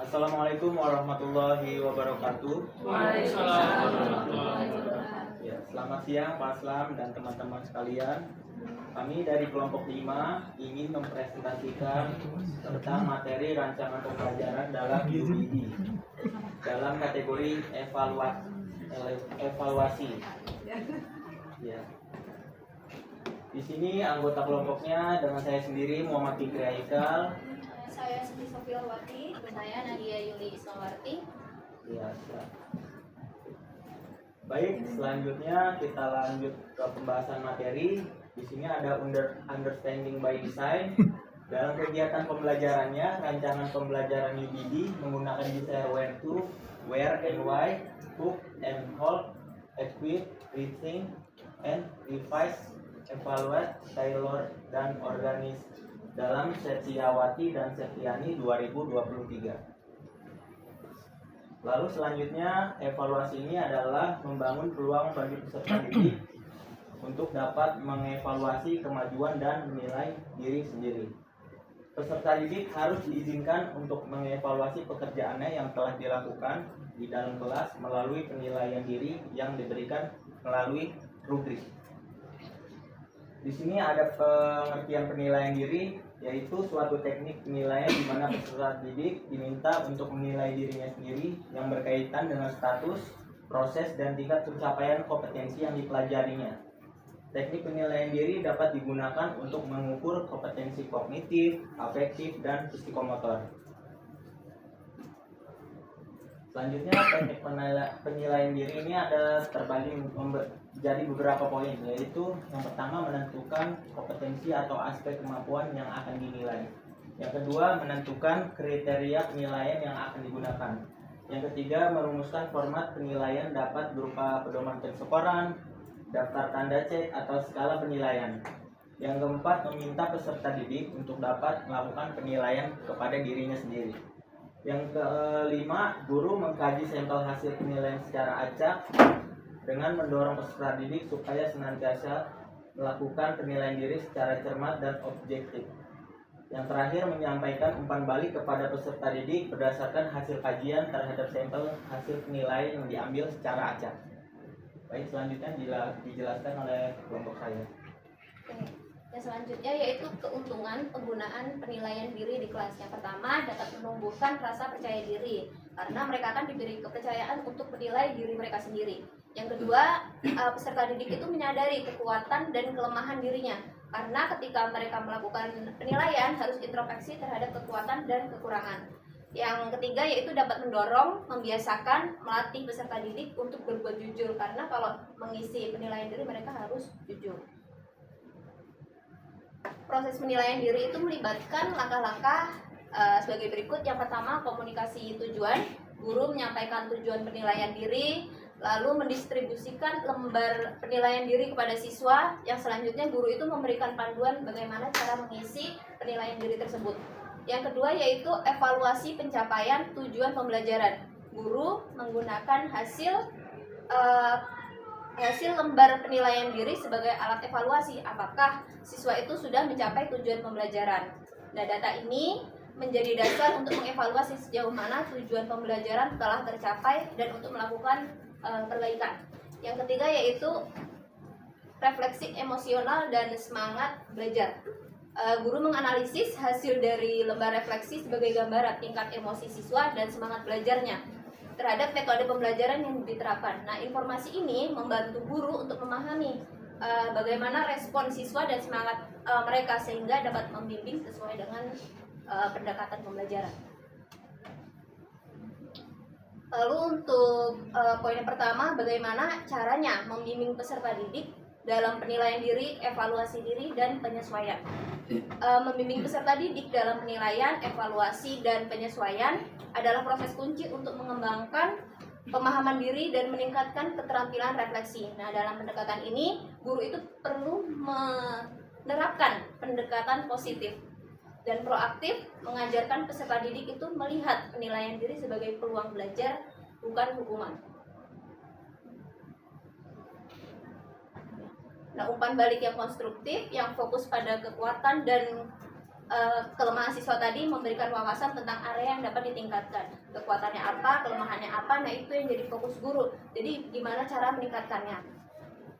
Assalamualaikum warahmatullahi wabarakatuh. Waalaikumsalam warahmatullahi wabarakatuh. Ya, selamat siang Pak Aslam dan teman-teman sekalian. Kami dari kelompok 5 ingin mempresentasikan tentang materi rancangan pembelajaran dalam UBD dalam kategori evaluasi. Ya. Di sini anggota kelompoknya dengan saya sendiri Muhammad Fikri Haikal. Saya Siti Sofiawati, saya Nadia Yuli Ismawarti. Ya, siap. Baik, selanjutnya kita lanjut ke pembahasan materi. Di sini ada understanding by design. Dalam kegiatan pembelajarannya, rancangan pembelajaran UBD menggunakan desain where to, where and why, who and hold, equip, rethink, and revise, evaluate, tailor, dan organize dalam Setiawati dan Setiani 2023. Lalu selanjutnya, evaluasi ini adalah membangun peluang bagi peserta didik untuk dapat mengevaluasi kemajuan dan menilai diri sendiri. Peserta didik harus diizinkan untuk mengevaluasi pekerjaannya yang telah dilakukan di dalam kelas melalui penilaian diri yang diberikan melalui rubrik. Di sini ada pengertian penilaian diri, yaitu suatu teknik penilaian di mana peserta didik diminta untuk menilai dirinya sendiri yang berkaitan dengan status, proses, dan tingkat pencapaian kompetensi yang dipelajarinya. Teknik penilaian diri dapat digunakan untuk mengukur kompetensi kognitif, afektif, dan psikomotor. Selanjutnya, teknik penilaian diri ini ada terbagi menjadi beberapa poin, yaitu yang pertama menentukan kompetensi atau aspek kemampuan yang akan dinilai. Yang kedua, menentukan kriteria penilaian yang akan digunakan. Yang ketiga, merumuskan format penilaian dapat berupa pedoman penskoran, daftar tanda cek, atau skala penilaian. Yang keempat, meminta peserta didik untuk dapat melakukan penilaian kepada dirinya sendiri. Yang kelima, guru mengkaji sampel hasil penilaian secara acak dengan mendorong peserta didik supaya senantiasa melakukan penilaian diri secara cermat dan objektif. Yang terakhir, menyampaikan umpan balik kepada peserta didik berdasarkan hasil kajian terhadap sampel hasil penilaian yang diambil secara acak. Baik, selanjutnya dijelaskan oleh kelompok saya. Yang selanjutnya yaitu keuntungan penggunaan penilaian diri di kelas. Yang pertama, dapat menumbuhkan rasa percaya diri karena mereka akan diberi kepercayaan untuk menilai diri mereka sendiri. Yang kedua, peserta didik itu menyadari kekuatan dan kelemahan dirinya karena ketika mereka melakukan penilaian harus introspeksi terhadap kekuatan dan kekurangan. Yang ketiga yaitu dapat mendorong, membiasakan, melatih peserta didik untuk berbuat jujur karena kalau mengisi penilaian diri mereka harus jujur. Proses penilaian diri itu melibatkan langkah-langkah sebagai berikut. Yang pertama, komunikasi tujuan. Guru menyampaikan tujuan penilaian diri, lalu mendistribusikan lembar penilaian diri kepada siswa. Yang selanjutnya, guru itu memberikan panduan bagaimana cara mengisi penilaian diri tersebut. Yang kedua yaitu evaluasi pencapaian tujuan pembelajaran. Guru menggunakan hasil lembar penilaian diri sebagai alat evaluasi apakah siswa itu sudah mencapai tujuan pembelajaran. Nah, data ini menjadi dasar untuk mengevaluasi sejauh mana tujuan pembelajaran telah tercapai dan untuk melakukan perbaikan. Yang ketiga yaitu refleksi emosional dan semangat belajar. Guru menganalisis hasil dari lembar refleksi sebagai gambaran tingkat emosi siswa dan semangat belajarnya terhadap metode pembelajaran yang diterapkan. Nah, informasi ini membantu guru untuk memahami bagaimana respon siswa dan semangat mereka sehingga dapat membimbing sesuai dengan pendekatan pembelajaran. Lalu untuk poin yang pertama, bagaimana caranya membimbing peserta didik dalam penilaian diri, evaluasi diri, dan penyesuaian. Membimbing peserta didik dalam penilaian, evaluasi, dan penyesuaian adalah proses kunci untuk mengembangkan pemahaman diri dan meningkatkan keterampilan refleksi. Nah, dalam pendekatan ini, guru itu perlu menerapkan pendekatan positif dan proaktif, mengajarkan peserta didik itu melihat penilaian diri sebagai peluang belajar, bukan hukuman. Nah, umpan balik yang konstruktif, yang fokus pada kekuatan dan kelemahan siswa tadi memberikan wawasan tentang area yang dapat ditingkatkan, kekuatannya apa, kelemahannya apa. Nah itu yang jadi fokus guru, jadi gimana cara meningkatkannya.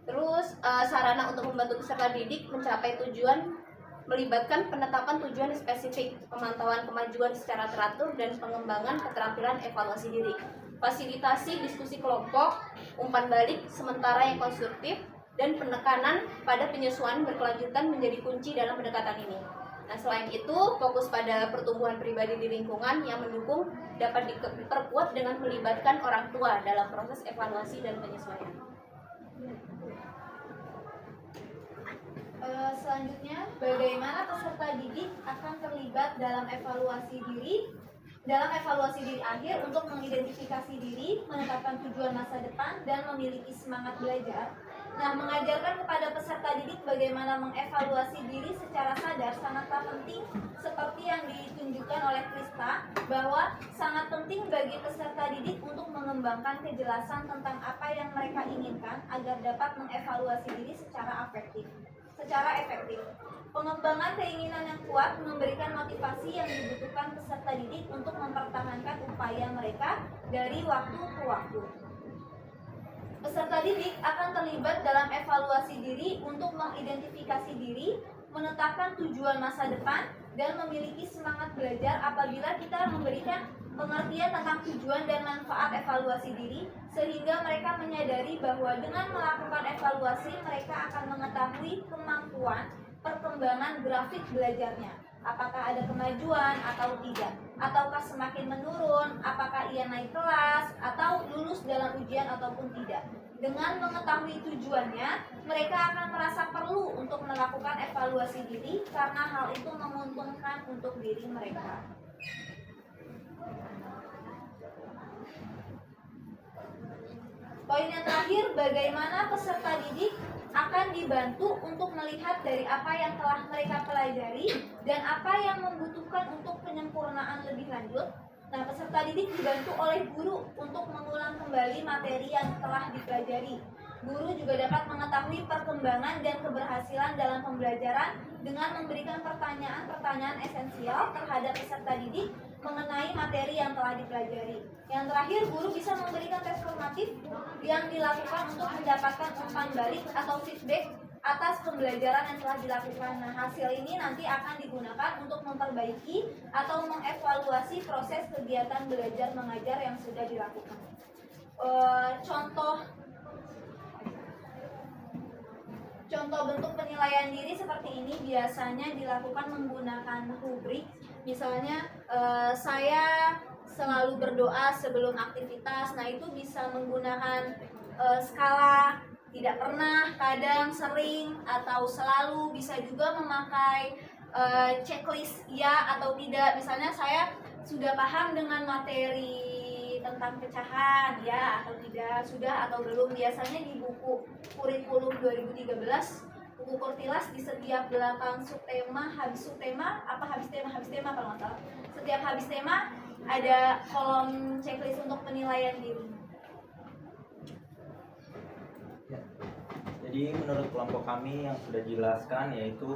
Terus sarana untuk membantu peserta didik mencapai tujuan melibatkan penetapan tujuan spesifik, pemantauan kemajuan secara teratur, dan pengembangan keterampilan evaluasi diri, fasilitasi diskusi kelompok, umpan balik sementara yang konstruktif, dan penekanan pada penyesuaian berkelanjutan menjadi kunci dalam pendekatan ini. Nah, selain itu, fokus pada pertumbuhan pribadi di lingkungan yang mendukung dapat diperkuat dengan melibatkan orang tua dalam proses evaluasi dan penyesuaian. Selanjutnya, bagaimana peserta didik akan terlibat dalam evaluasi diri akhir untuk mengidentifikasi diri, menetapkan tujuan masa depan, dan memiliki semangat belajar. Nah, mengajarkan kepada peserta didik bagaimana mengevaluasi diri secara sadar sangatlah penting, seperti yang ditunjukkan oleh Krista, bahwa sangat penting bagi peserta didik untuk mengembangkan kejelasan tentang apa yang mereka inginkan agar dapat mengevaluasi diri secara efektif. Pengembangan keinginan yang kuat memberikan motivasi yang dibutuhkan peserta didik untuk mempertahankan upaya mereka dari waktu ke waktu. Peserta didik akan terlibat dalam evaluasi diri untuk mengidentifikasi diri, menetapkan tujuan masa depan, dan memiliki semangat belajar apabila kita memberikan pengertian tentang tujuan dan manfaat evaluasi diri, sehingga mereka menyadari bahwa dengan melakukan evaluasi mereka akan mengetahui kemampuan perkembangan grafik belajarnya. Apakah ada kemajuan atau tidak? Ataukah semakin menurun? Apakah ia naik kelas? Atau lulus dalam ujian ataupun tidak? Dengan mengetahui tujuannya, mereka akan merasa perlu untuk melakukan evaluasi diri karena hal itu menguntungkan untuk diri mereka. Poin yang terakhir, bagaimana peserta didik akan dibantu untuk melihat dari apa yang telah mereka pelajari dan apa yang membutuhkan untuk penyempurnaan lebih lanjut. Nah, peserta didik dibantu oleh guru untuk mengulang kembali materi yang telah dipelajari. Guru juga dapat mengetahui perkembangan dan keberhasilan dalam pembelajaran dengan memberikan pertanyaan-pertanyaan esensial terhadap peserta didik mengenai materi yang telah dipelajari. Yang terakhir, guru bisa memberikan tes formatif yang dilakukan untuk mendapatkan umpan balik atau feedback atas pembelajaran yang telah dilakukan. Nah, hasil ini nanti akan digunakan untuk memperbaiki atau mengevaluasi proses kegiatan belajar mengajar yang sudah dilakukan. Contoh bentuk penilaian diri seperti ini biasanya dilakukan menggunakan rubrik. Misalnya, saya selalu berdoa sebelum aktivitas. Nah, itu bisa menggunakan skala tidak pernah, kadang, sering, atau selalu. Bisa juga memakai checklist ya atau tidak. Misalnya saya sudah paham dengan materi tentang pecahan ya atau tidak, sudah atau belum. Biasanya di buku kurikulum 2013, buku Kurtilas, di setiap belakang subtema, habis tema kalau nggak salah. Setiap habis tema ada kolom checklist untuk penilaian diri. Ya. Jadi menurut kelompok kami yang sudah dijelaskan, yaitu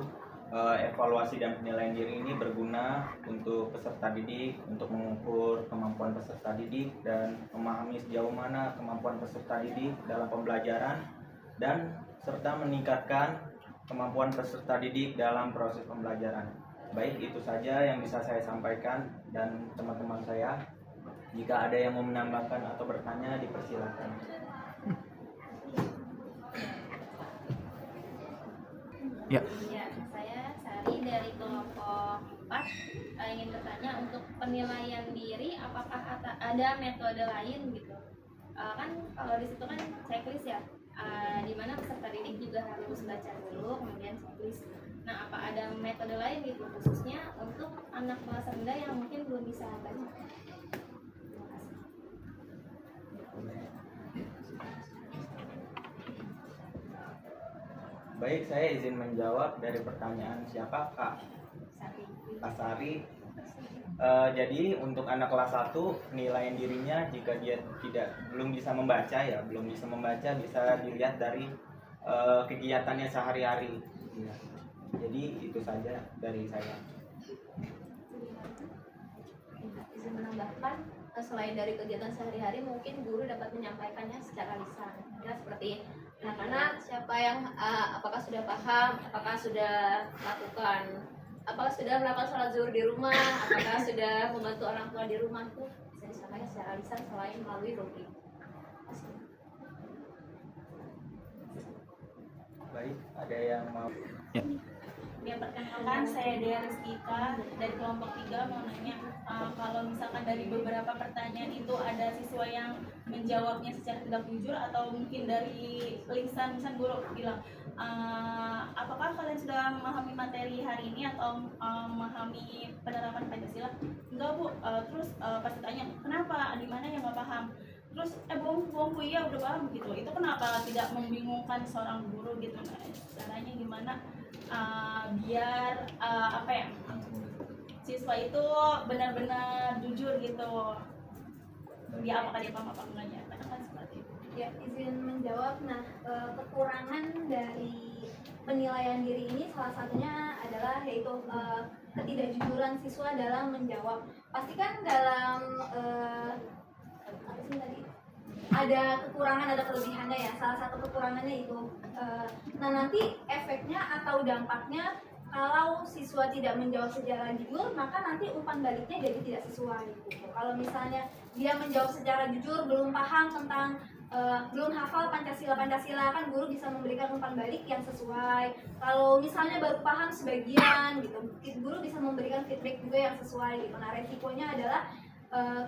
evaluasi dan penilaian diri ini berguna untuk peserta didik, untuk mengukur kemampuan peserta didik dan memahami sejauh mana kemampuan peserta didik dalam pembelajaran, dan serta meningkatkan kemampuan peserta didik dalam proses pembelajaran. Baik, itu saja yang bisa saya sampaikan dan teman-teman saya. Jika ada yang mau menambahkan atau bertanya, dipersilakan. Ya. Ya, saya Sari dari kelompok 4 ingin bertanya, untuk penilaian diri apakah ada metode lain gitu? Kan kalau di situ kan checklist ya, di mana peserta didik juga harus baca dulu kemudian checklist. Nah, apa ada metode lain gitu khususnya untuk anak kelas rendah yang mungkin belum bisa baca? Terima kasih. Baik, saya izin menjawab dari pertanyaan siapa, Kak Sari. Jadi untuk anak kelas 1, penilaian dirinya jika dia belum bisa membaca bisa dilihat dari kegiatannya sehari-hari. Ya. Jadi itu saja dari saya. izin menambahkan, selain dari kegiatan sehari-hari mungkin guru dapat menyampaikannya secara lisan ya, seperti anak-anak siapa yang apakah sudah paham, apakah sudah melakukan sholat zuhur di rumah, apakah sudah membantu orang tua di rumah, itu bisa disampaikan secara lisan selain melalui rubrik. Baik, ada yang mau? Ya, perkenalkan saya Dea Rizkika dari kelompok 3 mau nanya, kalau misalkan dari beberapa pertanyaan itu ada siswa yang menjawabnya secara tidak jujur atau mungkin dari lisan guru bilang, apakah kalian sudah memahami materi hari ini atau memahami penerapan Pancasila? Enggak Bu. Terus pas ditanya kenapa, di mana yang nggak paham? Terus bohong Bu, iya udah paham gitu. Itu kenapa tidak membingungkan seorang guru gitu? Nah, caranya gimana biar siswa itu benar-benar jujur gitu, dia apakah dia paham apa enggaknya, karena kan seperti itu. Ya, izin menjawab. Nah, kekurangan dari penilaian diri ini salah satunya adalah yaitu ketidakjujuran siswa dalam menjawab. Pastikan dalam apa sih tadi? Ada kekurangan, ada kelebihannya ya. Salah satu kekurangannya itu. Nah, nanti efeknya atau dampaknya kalau siswa tidak menjawab secara jujur, maka nanti umpan baliknya jadi tidak sesuai. Gitu. Kalau misalnya dia menjawab secara jujur, belum paham tentang belum hafal Pancasila kan guru bisa memberikan umpan balik yang sesuai. Kalau misalnya baru paham sebagian gitu, guru bisa memberikan feedback juga yang sesuai gitu. Nah, resikonya adalah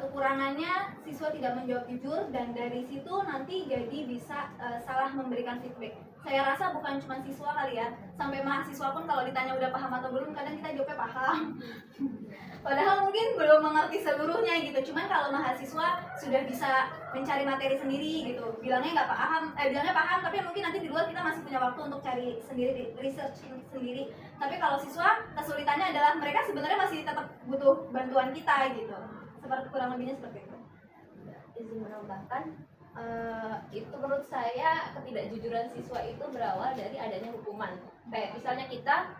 kekurangannya siswa tidak menjawab jujur dan dari situ nanti jadi bisa salah memberikan feedback. Saya rasa bukan cuma siswa kali ya, sampai mahasiswa pun kalau ditanya udah paham atau belum kadang kita jawabnya paham. Padahal mungkin belum mengerti seluruhnya gitu. Cuman kalau mahasiswa sudah bisa mencari materi sendiri gitu, bilangnya paham, tapi mungkin nanti di luar kita masih punya waktu untuk cari sendiri, research sendiri. Tapi kalau siswa kesulitannya adalah mereka sebenarnya masih tetap butuh bantuan kita gitu. Seperti kurang lebihnya seperti itu. Izin menambahkan, itu menurut saya ketidakjujuran siswa itu berawal dari adanya hukuman. Kayak misalnya kita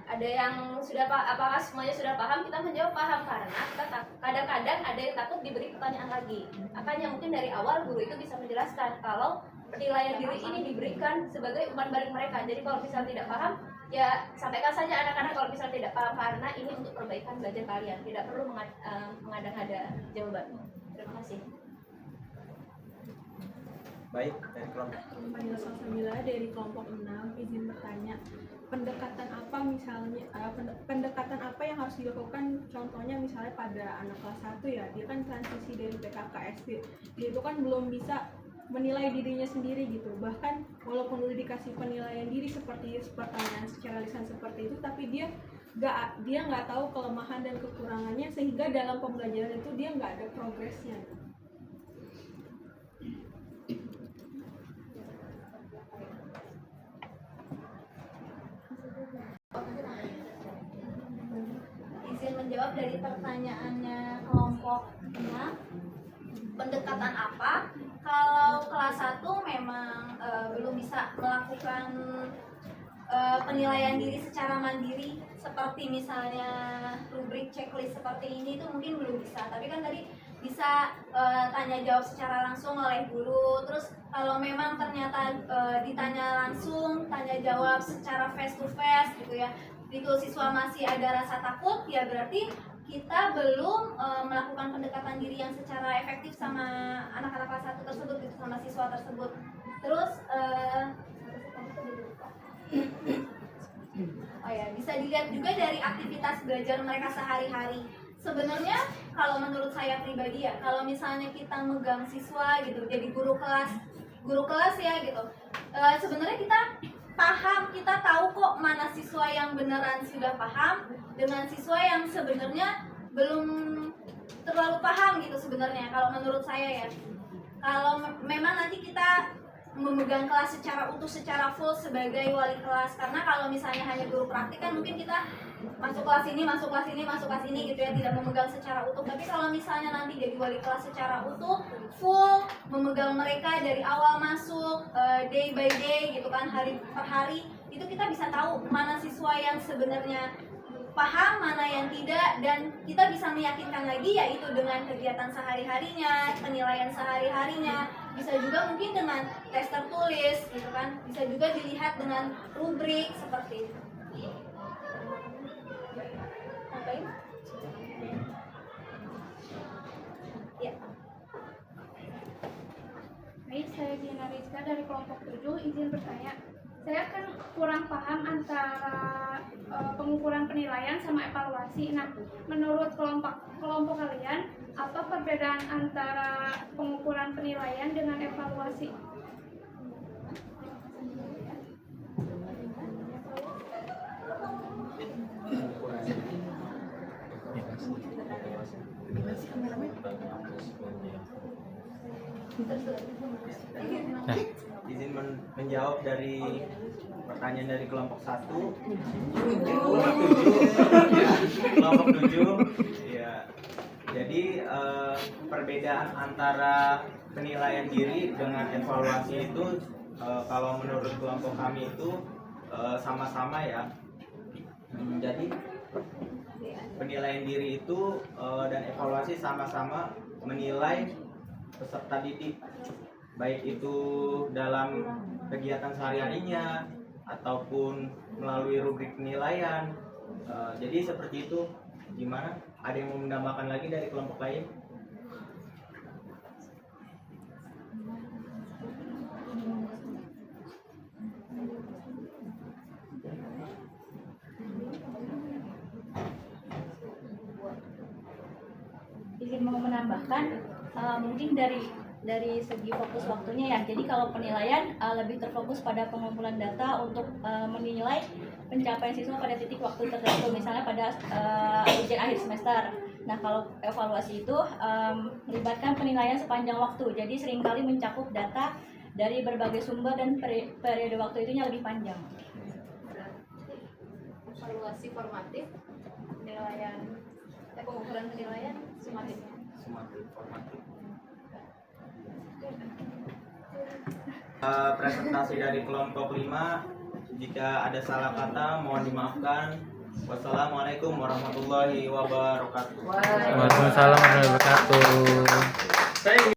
ada yang sudah apakah semuanya sudah paham, kita menjawab paham karena kita kadang-kadang ada yang takut diberi pertanyaan lagi. Makanya mungkin dari awal guru itu bisa menjelaskan kalau penilaian diri ini diberikan sebagai umpan balik mereka. Jadi kalau misalnya tidak paham, ya sampaikan saja anak-anak kalau misalnya tidak paham karena ini untuk perbaikan belajar kalian, tidak perlu mengada-ngada jawaban. Terima kasih. Baik, dari kelompok. Panggil Salsamila dari kelompok 6, izin bertanya, pendekatan apa misalnya pendekatan apa yang harus dilakukan, contohnya misalnya pada anak kelas 1 ya, dia kan transisi dari TK ke SD, dia itu kan belum bisa menilai dirinya sendiri gitu. Bahkan walaupun udah dikasih penilaian diri seperti pertanyaan secara lisan seperti itu, tapi dia nggak tahu kelemahan dan kekurangannya, sehingga dalam pembelajaran itu dia nggak ada progresnya. Izin menjawab dari pertanyaannya kelompok 6. Pendekatan apa? Kalau kelas 1 memang belum bisa melakukan penilaian diri secara mandiri seperti misalnya rubrik checklist seperti ini itu mungkin belum bisa. Tapi kan tadi bisa tanya jawab secara langsung oleh guru. Terus kalau memang ternyata ditanya langsung, tanya jawab secara face to face gitu ya, itu siswa masih ada rasa takut, ya berarti kita belum melakukan pendekatan diri yang secara efektif sama anak-anak kelas 1 tersebut gitu, sama siswa tersebut. Terus oh ya, bisa dilihat juga dari aktivitas belajar mereka sehari-hari. Sebenarnya kalau menurut saya pribadi ya, kalau misalnya kita megang siswa gitu, jadi guru kelas ya gitu, sebenarnya kita paham, kita tahu kok mana siswa yang beneran sudah paham dengan siswa yang sebenarnya belum terlalu paham gitu sebenarnya. Kalau menurut saya ya, kalau memang nanti kita memegang kelas secara utuh, secara full sebagai wali kelas, karena kalau misalnya hanya guru praktik kan mungkin kita masuk kelas ini gitu ya, tidak memegang secara utuh. Tapi kalau misalnya nanti jadi wali kelas secara utuh, full memegang mereka dari awal masuk, day by day gitu kan, hari per hari, itu kita bisa tahu mana siswa yang sebenarnya paham, mana yang tidak, dan kita bisa meyakinkan lagi yaitu dengan kegiatan sehari-harinya, penilaian sehari-harinya, bisa juga mungkin dengan tes tertulis gitu kan, bisa juga dilihat dengan rubrik seperti itu. Tambahin? Ya. Baik, saya Gina Rizka dari kelompok 7, izin bertanya. Saya kan kurang paham antara pengukuran penilaian sama evaluasi. Nah, menurut kelompok kalian, apa perbedaan antara pengukuran penilaian dengan evaluasi? Izin menjawab dari pertanyaan dari kelompok 1, kelompok 7, ya. Jadi perbedaan antara penilaian diri dengan evaluasi itu kalau menurut kelompok kami itu sama-sama ya. Jadi penilaian diri itu dan evaluasi sama-sama menilai peserta didik, baik itu dalam kegiatan sehari-harinya ataupun melalui rubrik penilaian. Jadi seperti itu. Gimana? Ada yang mau menambahkan lagi dari kelompok lain? Izin mau menambahkan, mungkin dari segi fokus waktunya ya. Jadi kalau penilaian lebih terfokus pada pengumpulan data untuk menilai pencapaian siswa pada titik waktu tertentu, misalnya pada ujian akhir semester. Nah, kalau evaluasi itu melibatkan penilaian sepanjang waktu. Jadi seringkali mencakup data dari berbagai sumber dan periode waktu itunya lebih panjang. Evaluasi formatif, penilaian, pengukuran penilaian sumatif. Formatif. Presentasi dari kelompok 5, jika ada salah kata mohon dimaafkan. Wassalamualaikum warahmatullahi wabarakatuh. Waalaikumsalam warahmatullahi wabarakatuh.